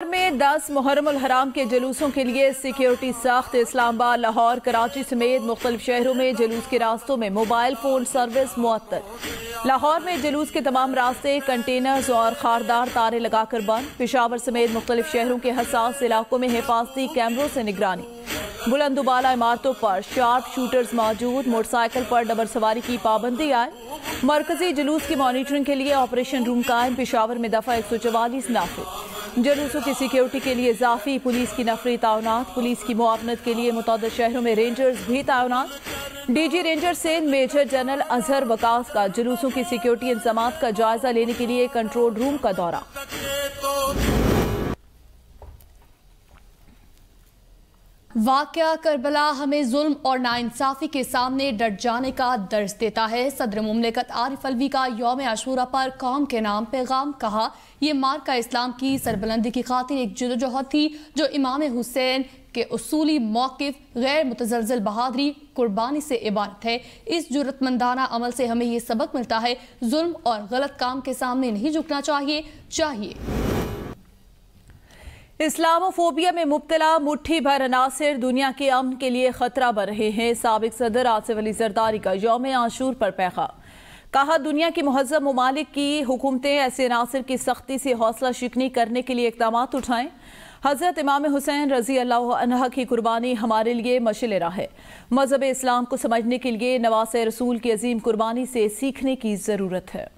में 10 मुहर्रम हराम के जुलूसों के लिए सिक्योरिटी सख्त। इस्लामाबाद, लाहौर, कराची समेत मुख्तलिफ शहरों में जुलूस के रास्तों में मोबाइल फोन सर्विस मुअत्तल। लाहौर में जुलूस के तमाम रास्ते कंटेनर्स और खारदार तारे लगाकर बंद। पेशावर समेत मुख्तलिफ शहरों के हसास इलाकों में हिफाजती कैमरों से निगरानी। बुलंदुबाला इमारतों पर शार्प शूटर्स मौजूद। मोटरसाइकिल पर डबर सवारी की पाबंदी आए। मरकजी जुलूस की मॉनिटरिंग के लिए ऑपरेशन रूम कायम। पेशावर में दफा 144 नाफिज। जुलूसों की सिक्योरिटी के लिए इजाफी पुलिस की नफरी तैनात। पुलिस की मुआवनत के लिए मुतअद्दिद शहरों में रेंजर्स भी तैनात। डीजी रेंजर से मेजर जनरल अजहर वकास का जुलूसों की सिक्योरिटी इंतजामात का जायजा लेने के लिए कंट्रोल रूम का दौरा। वाक़या करबला हमें जुल्म और नाइंसाफी के सामने डट जाने का दर्ज देता है। सदर मुमलिकत आरिफ अलवी का यौम आशूरा पर कौम के नाम पैगाम। कहा, ये मार्का इस्लाम की सरबलंदी की खातिर एक जदोजहद थी जो इमाम हुसैन के उसूली मौक़िफ़, गैर मुतज़लज़ल बहादुरी, कुर्बानी से इबारत है। इस जुर्रतमंदाना अमल से हमें ये सबक मिलता है, जुल्म और गलत काम के सामने नहीं झुकना चाहिए। इस्लामोफोबिया में मुब्तला मुट्ठी भर अनासिर दुनिया के अमन के लिए खतरा बन रहे हैं। साबिक सदर आसिफ अली जरदारी का यौम आशूर पर पैगाम। कहा, दुनिया की मुहज़्ज़म ममालिक की हुकूमतें ऐसे अनासिर की सख्ती से हौसला शिकनी करने के लिए इक़दाम उठाएं। हज़रत इमाम हुसैन रज़ी अल्लाह अन्हा की कुर्बानी हमारे लिए मशअल राह है। मज़हब इस्लाम को समझने के लिए नवासे रसूल की अजीम कुर्बानी से सीखने की ज़रूरत है।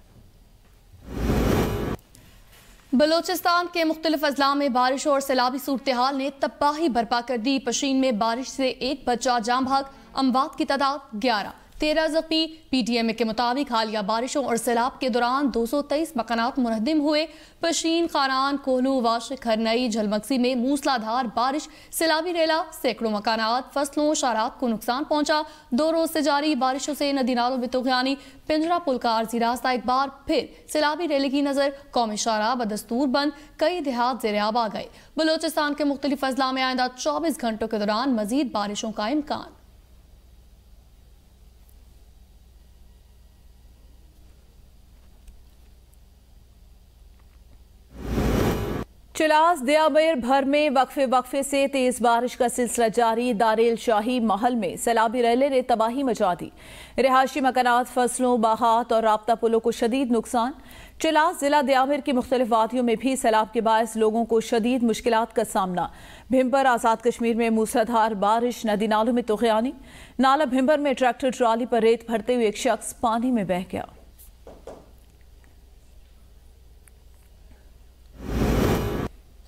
बलोचिस्तान के मुख्तलिफ अजला में बारिश और सैलाबी सूरत हाल ने तबाही बर्पा कर दी। पशीन में बारिश से एक बच्चा जाम भाग, अमवात की तादाद 11, 13 जख्मी। PTM के मुताबिक हालिया बारिशों और सैलाब के दौरान 223 मकानात मुनहदिम हुए। पशीन, खारान, कोहलू, वाशिक, हरनई, झलमक्सी में मूसलाधार बारिश, सैलाबी रेला, सैकड़ों मकानात, फसलों, शारात को नुकसान पहुंचा। 2 रोज से जारी बारिशों से नदी नालों में तूफ़ानी। पिंजरा पुल का आर्जी रास्ता एक बार फिर सैलाबी रेले की नजर। कौमी शारा बदस्तूर बंद, कई देहात ज़ेर-ए-आब आ गए। बलोचिस्तान के मुख्तलिफ अजला में आइंदा 24 घंटों के दौरान मजीद बारिशों का इम्कान। चिलास दियामिर भर में वक्फे से तेज बारिश का सिलसिला जारी। दारेल शाही महल में सैलाबी रेले ने तबाही मचा दी। रिहायशी मकानात, फसलों, बागात और राब्ता पुलों को शदीद नुकसान। चिलास जिला दियामिर की मुख्तलिफ वादियों में भी सैलाब के बायस लोगों को शदीद मुश्किलात का सामना। भिम्बर, आज़ाद कश्मीर में मूसलाधार बारिश, नदी नालों में तूफ़ानी। नाला भिम्बर में ट्रैक्टर ट्राली पर रेत भरते हुए एक शख्स पानी में बह गया।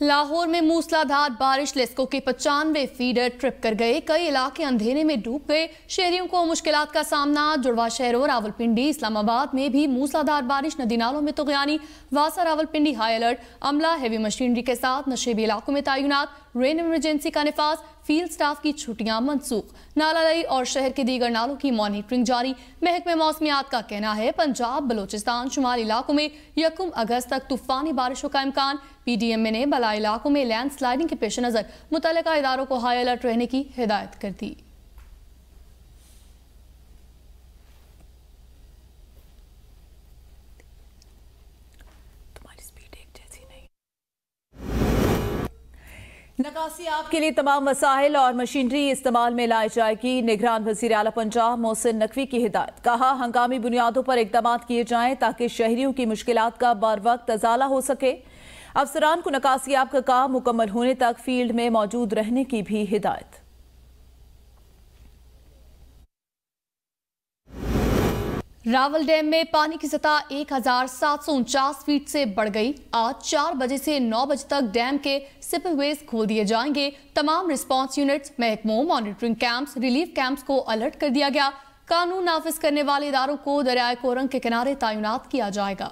लाहौर में मूसलाधार बारिश लेस्को के 95 फीडर ट्रिप कर गए। कई इलाके अंधेरे में डूब गए। शहरियों को मुश्किलात का सामना। जुड़वा शहरों रावलपिंडी, इस्लामाबाद में भी मूसलाधार बारिश, नदी नालों में तूफ़ानी। वासा, रावलपिंडी हाई अलर्ट। अमला हेवी मशीनरी के साथ नशेबी इलाकों में तैनात। रेन इमरजेंसी का निफाज, फील्ड स्टाफ की छुट्टियां मनसूख। नालालई और शहर के दीगर नालों की मॉनिटरिंग जारी। महकमे मौसमियात का कहना है, पंजाब, बलोचिस्तान, शुमाली इलाकों में 1 अगस्त तक तूफानी बारिशों का इम्कान। PDM ने बलाई इलाकों में लैंड स्लाइडिंग के पेश नजर मुतल्लिका इदारों को हाई अलर्ट रहने की हिदायत कर दी। नकासी आपके लिए तमाम वसाइल और मशीनरी इस्तेमाल में लाई जाएगी। निगरान वज़ीर आला पंजाब मोहसिन नकवी की हिदायत। कहा, हंगामी बुनियादों पर इक़दाम किए जाएं ताकि शहरियों की मुश्किलात का बर वक्त अजाला हो सके। अफसरान को नकासी आप का काम मुकम्मल होने तक फील्ड में मौजूद रहने की भी हिदायत। रावल डैम में पानी की सतह 1749 फीट से बढ़ गई। आज 4 बजे से 9 बजे तक डैम के स्पिलवेज खोल दिए जाएंगे। तमाम रिस्पांस यूनिट्स, महकमों, मॉनिटरिंग कैंप्स, रिलीफ कैंप्स को अलर्ट कर दिया गया। कानून नाफिज करने वाले इदारों को दरियाए कोरंग के किनारे तैनात किया जाएगा।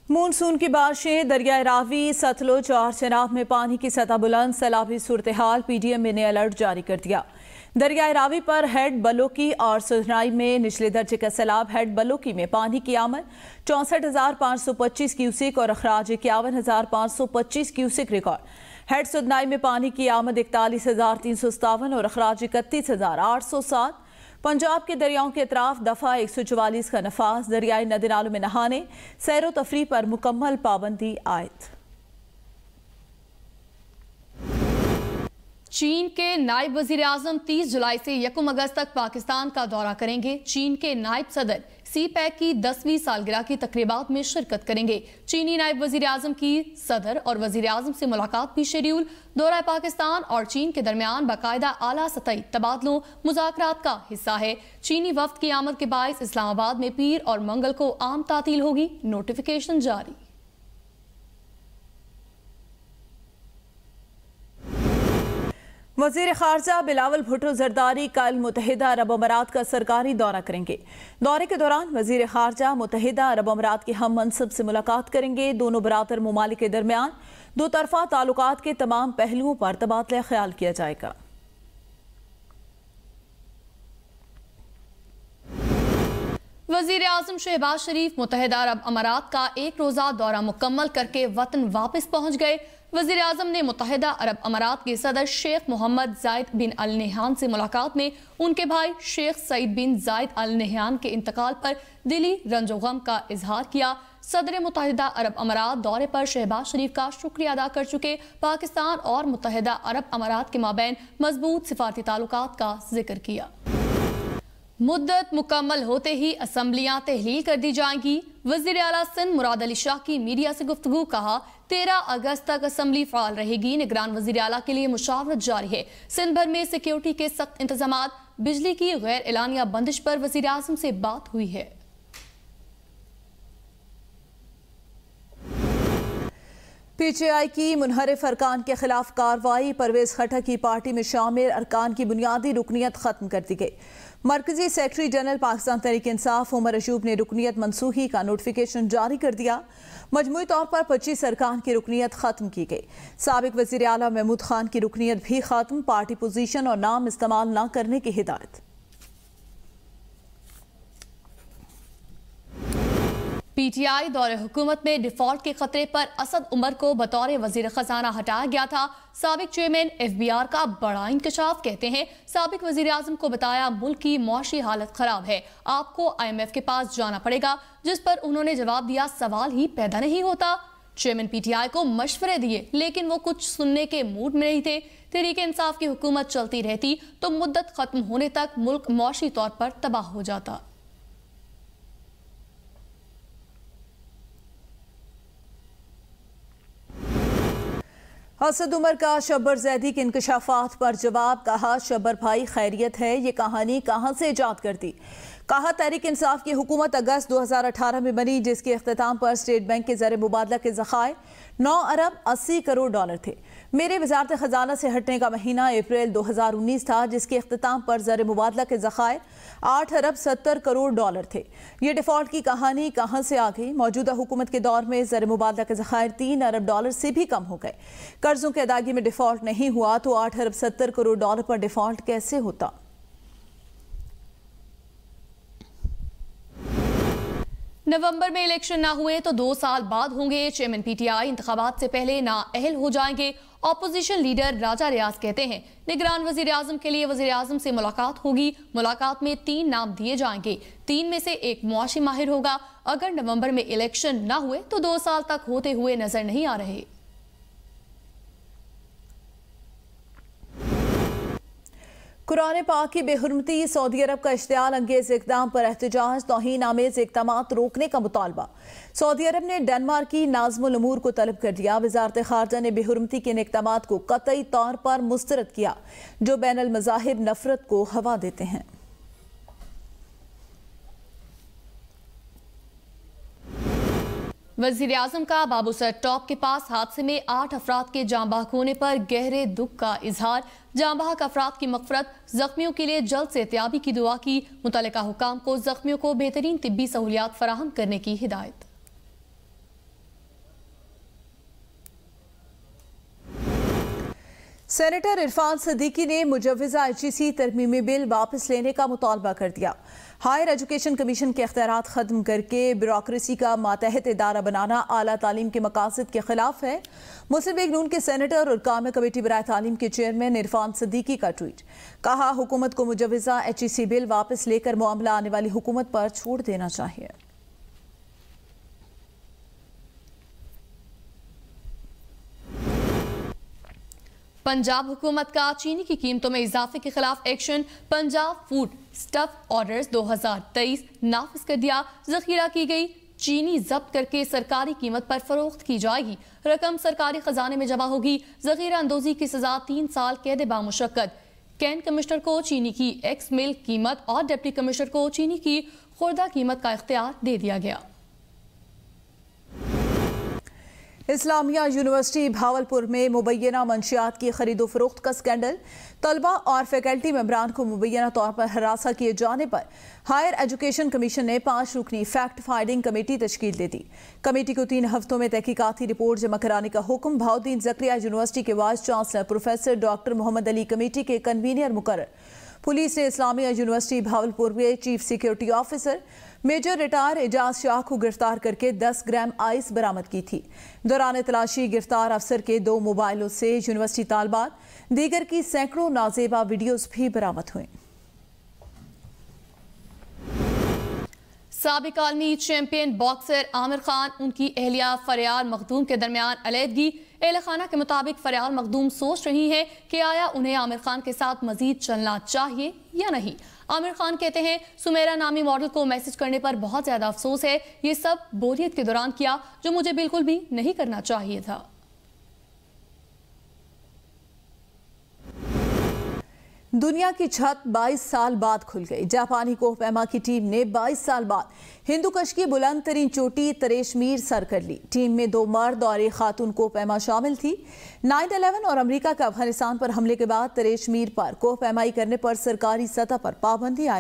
मानसून की बारिशें, दरियाए रावी, सतलुज और चनाब में पानी की सतह बुलंद। सैलाबी सूरत हाल। PDM ने अलर्ट जारी कर दिया। दरियाए रावी पर हेड बलोकी और सुधनाई में निचले दर्जे का सैलाब। हेड बलोकी में पानी की आमद 64,525 क्यूसिक और अखराज 51,525 क्यूसिक रिकॉर्ड। हेड सुधनाई में पानी की आमद 41,357 और अखराज 31,807। पंजाब के दरियाओं के अतराफ दफा 144 का नफाज, दरियाई नदी नालों में नहाने, सैर व तफरीह पर मुकम्मल पाबंदी आयद। चीन के नायब वजीर आजम 30 जुलाई से 1 अगस्त तक पाकिस्तान का दौरा करेंगे। चीन के नायब सदर CPEC की 10वीं सालगिरह की तकरीबात में शिरकत करेंगे। चीनी नायब वजीर आजम की सदर और वजीर आजम से मुलाकात भी शेड्यूल। दौरा पाकिस्तान और चीन के दरमियान बाकायदा आला सतही तबादलों मुज़ाकरात का हिस्सा है। चीनी वफ्द की आमद के बायस इस्लामाबाद में पीर और मंगल को आम तातील होगी। नोटिफिकेशन जारी। वज़ीर ख़ारजा बिलावल भुट्टो ज़रदारी कल मुत्तहिदा अरब अमारात का सरकारी दौरा करेंगे। दौरे के दौरान वज़ीर ख़ारजा मुत्तहिदा अरब अमारात के हम मनसब से मुलाकात करेंगे। दोनों बरातर ममालिक के दरमियान दो तरफ़ा ताल्लुकात के तमाम पहलुओं पर तबादला ख्याल किया जाएगा। वज़ीर आज़म शहबाज शरीफ मुत्तहिदा अरब अमारात का एक रोज़ा दौरा मुकम्मल करके वतन वापस पहुँच गए। वज़ीर आज़म ने मुत्तहिदा अरब अमारात के सदर शेख मोहम्मद जायद बिन अल नहयान से मुलाकात में उनके भाई शेख सईद बिन जायद अल नहयान के इंतकाल पर दिली रंजो गम का इजहार किया। सदर मुत्तहिदा अरब अमारात दौरे पर शहबाज शरीफ का शुक्रिया अदा कर चुके। पाकिस्तान और मुत्तहिदा अरब अमारात के माबैन मजबूत सिफारती ताल्लुकात का जिक्र किया। मुद्दत मुकम्मल होते ही असम्बलियां तहलील कर दी जाएंगी। वज़ीर आला सिंध मुराद अली शाह की मीडिया से गुफ्तगू। कहा 13 अगस्त तक असम्बली फाल रहेगी। निगरान वज़ीर आला के लिए मुशावरत जारी है। सिंध भर में सिक्योरिटी के सख्त इंतजामात। बिजली की गैर एलानिया बंदिश पर वज़ीर आज़म से बात हुई है। PTI की मुनहरिफ अरकान के खिलाफ कार्रवाई। परवेज खट्टर की पार्टी में शामिल अरकान की बुनियादी रुकनियत खत्म कर दी गई। मरकजी सेक्रेटरी जनरल पाकिस्तान तहरीक इंसाफ उमर अशूब ने रुकनियत मनसूखी का नोटिफिकेशन जारी कर दिया। मजमूई तौर पर 25 अरकान की रुकनियत खत्म की गई। साबिक वज़ीर आला महमूद खान की रुकनियत भी खत्म। पार्टी पोजीशन और नाम इस्तेमाल न करने की हिदायत। PTI दौरे हुकूमत में डिफॉल्ट के खतरे पर असद उमर को बतौर वजीर खजाना हटाया गया था। साबिक चेयरमैन FBR का बड़ा इंकशाफ। कहते हैं साबिक वजीर आजम को बताया मुल्क की मौशी हालत खराब है, आपको IMF के पास जाना पड़ेगा, जिस पर उन्होंने जवाब दिया सवाल ही पैदा नहीं होता। चेयरमैन PTI को मशवरे दिए लेकिन वो कुछ सुनने के मूड में नहीं थे। तहरीक इंसाफ की हुकूमत चलती रहती तो मुद्दत खत्म होने तक मुल्क मौशी तौर पर तबाह हो जाता। असद उमर का शब्बर जैदी के इंकशाफात पर जवाब। कहा शब्बर भाई खैरियत है, ये कहानी कहां से इजाद कर दी। कहा तहरीक इंसाफ की हुकूमत अगस्त 2018 में बनी, जिसके अख्ताम पर स्टेट बैंक के ज़र मुबादला के ज़खायर 9 अरब 80 करोड़ डॉलर थे। मेरे वजारत खजाना से हटने का महीना अप्रैल 2019 था, जिसके अख्ताम पर ज़र मुबादला के ज़खायर 8 अरब 70 करोड़ डॉलर थे। ये डिफॉल्ट की कहानी कहां से आ गई। मौजूदा हुकूमत के दौर में ज़र मुबादला के ज़खायर 3 अरब डॉलर से भी कम हो गए। कर्जों की अदायगी में डिफॉल्ट नहीं हुआ तो 8 अरब 70 करोड़ डॉलर पर डिफॉल्ट कैसे होता। नवंबर में इलेक्शन ना हुए तो 2 साल बाद होंगे। चेयरमैन PTI इंतखाबात से पहले नाअहल हो जाएंगे। ऑपोजिशन लीडर राजा रियाज कहते हैं निगरान वजीर आजम के लिए वजीर आजम से मुलाकात होगी। मुलाकात में 3 नाम दिए जाएंगे, 3 में से एक मुआशी माहिर होगा। अगर नवंबर में इलेक्शन ना हुए तो 2 साल तक होते हुए नजर नहीं आ रहे। कुरान पाक की बेहुरमती, सऊदी अरब का इश्तियाल अंगेज इकदाम पर एहतजाज, तौहीन आमेज इक़दामात रोकने का मुतालबा। सऊदी अरब ने डेनमार्क की नाज़मुल उमूर को तलब कर दिया। वज़ारत ख़ारजा ने बेहुरमती के इन इक़दामात को क़तई तौर पर मुस्तरद किया जो बैनुल मज़ाहिब नफरत को हवा देते हैं। वज़ीर आज़म का बाबूसर टॉप के पास हादसे में 8 अफराद के जाँ बहक होने पर गहरे दुख का इजहार। जाँ बहक अफराद की मग़फ़रत, जख्मियों के लिए जल्द सेहतियाबी की दुआ की। मुतल्लिका हुकाम को जख्मियों को बेहतरीन तिब्बी सहूलियात फराहम करने की हिदायत। सेनेटर इरफान सिद्दीकी ने मुजव्वज़ा IGC तरमीमी बिल वापस लेने का मुतालबा कर दिया। हायर एजुकेशन कमीशन के इख्तियारात खत्म करके ब्यूरोक्रेसी का मातहत इदारा बनाना आला तालीम के मकासद के खिलाफ है। मुस्लिम लीग नून के सेनेटर और कामी कमेटी बराए तालीम के चेयरमैन इरफान सिद्दीकी का ट्वीट। कहा, हुकूमत को मुजव्वज़ा HEC बिल वापस लेकर मामला आने वाली हुकूमत पर छोड़ देना चाहिए। पंजाब हुकूमत का चीनी की कीमतों में इजाफे के खिलाफ action. Punjab food stuff orders 2023 नाफिज कर दिया। जखीरा की गई चीनी जब्त करके सरकारी कीमत पर फरोख्त की जाएगी। रकम सरकारी खजाने में जमा होगी। जखीरा अंदोजी की सजा 3 साल कैद बामुशक्कत। कैन कमिश्नर को चीनी की एक्स मिल कीमत और डिप्टी कमिश्नर को चीनी की खुर्दा कीमत का इख्तियार दे दिया गया। इस्लामिया यूनिवर्सिटी भावलपुर में मुबैना मंशियात की खरीदो फरोख्त का स्कैंडल। तलबा और फैकल्टी मेंबरान को मुबैना तौर पर हरासा किए जाने पर हायर एजुकेशन कमीशन ने 5 रुकनी फैक्ट फाइंडिंग कमेटी तश्कील दे दी। कमेटी को 3 हफ्तों में तहकीकाती रिपोर्ट जमा कराने का हुक्म। बहाउद्दीन ज़करिया यूनिवर्सिटी के vice chancellor professor doctor Mohammad Ali committee के कन्वीनर मुकर्रर। पुलिस ने इस्लामिया यूनिवर्सिटी भावलपुर में chief security officer major retire Ejaz Shah को गिरफ्तार करके 10 ग्राम आइस बरामद की थी। दौरान तलाशी गिरफ्तार अफसर के 2 मोबाइलों से यूनिवर्सिटी तालबात, दीगर की सैकड़ों नाजेबा वीडियोस भी बरामद हुए। साबिक आलमी चैंपियन बॉक्सर आमिर खान, उनकी अहलिया फरियाल मखदूम के दरमियान अलहदगी। एहल खाना के मुताबिक फरियाल मखदूम सोच रही हैं कि आया उन्हें आमिर खान के साथ मजीद चलना चाहिए या नहीं। आमिर खान कहते हैं, सुमेरा नामी मॉडल को मैसेज करने पर बहुत ज्यादा अफसोस है। ये सब बोरियत के दौरान किया जो मुझे बिल्कुल भी नहीं करना चाहिए था। दुनिया की छत 22 साल बाद खुल गई। जापानी कोहपैमा की टीम ने 22 साल बाद हिंदुकश की बुलंद तरीन चोटी तरेशमीर सर कर ली। टीम में 2 मर्द और 1 खातून कोहपैमा शामिल थी। 9/11 और अमेरिका के अफगानिस्तान पर हमले के बाद तरेशमीर पर कोहपैमाई करने पर सरकारी सतह पर पाबंदी आई।